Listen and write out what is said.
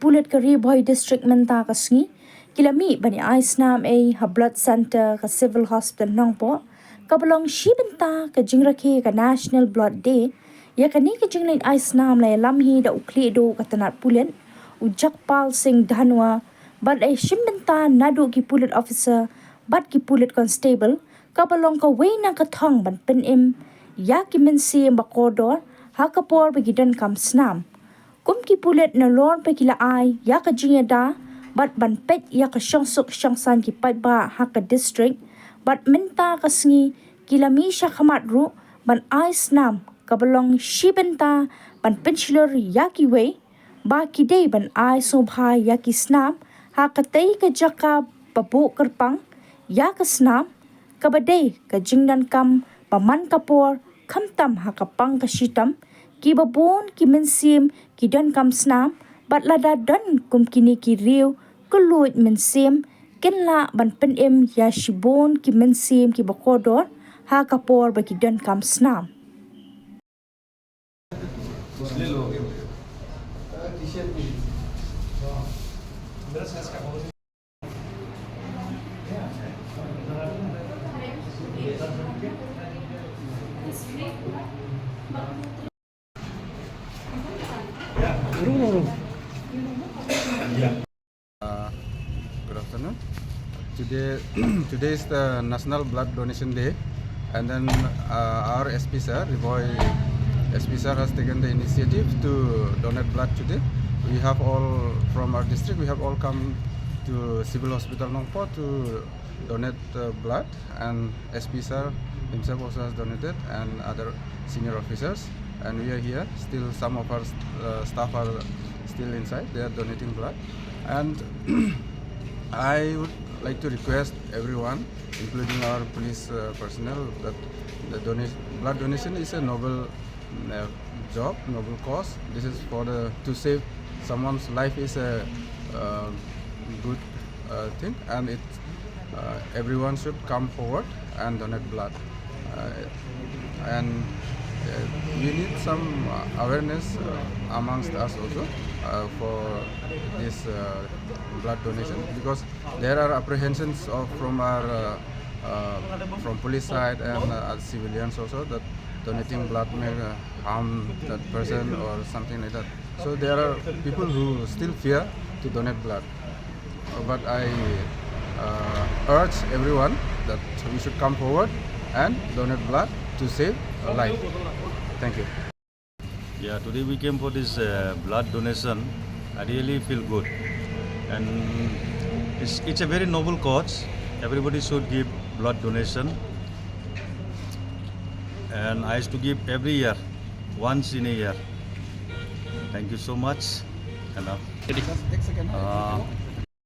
pulit ka Ri Bhoi District menta ka sngi kilami bani ai snam ha blood center ka civil hospital nongpo kabalong shibenta ka jingrakhe ka national blood day ya kani ka jinglain ai snam la lamhi da ukli do ka tanat pulit ujakpal singh dhanwa bad ai shibenta nadu ki pulit officer bad ki pulit constable kabalong ka weina ka thong ban pen im ya ki mensi bakodor ha kapor begidan kam snam kum ki pulit na lon pe kila ai ya ka jinga da bat ban pet ya ka shong suk shong san ki pai ba ha ka district bat menta ka sngi kila mi sha khamat ru ban ai snam kabalong shibenta ban penchilor ya ki we ba ki dei ban ai so bha ya ki snam ha ka tei ka jaka babu kerpang ya ka snam ka badei ka jingdan kam paman kapor khamtam ha ka pang ka shitam ki babon ki mensim ki don kam snam bat lada don kum kini ki riu kuluit mensim kenla ban pen em ya shibon ki mensim ki bakodor ha kapor ba ki don kam snam Good afternoon. Today is the National Blood Donation Day, and then our SP sir, Ri Bhoi SP sir, has taken the initiative to donate blood today. We have all from our district. We have all come to Civil Hospital Nongpo to donate blood, and SP sir himself also has donated, and other senior officers. And we are here. Still, some of our staff are still inside. They are donating blood, and I would like to request everyone, including our police personnel, that the blood donation is a noble job, noble cause. This is for to save someone's life is a good thing, and everyone should come forward and donate blood. And we need some awareness amongst us also for this blood donation, because there are apprehensions from our from police side and civilians also that donating blood may harm that person or something like that. So there are people who still fear to donate blood, but I urge everyone that we should come forward and donate blood to save a life. Thank you. Yeah, today we came for this blood donation. I really feel good, and it's a very noble cause. Everybody should give blood donation, and I used to give every year, once in a year. Thank you so much. And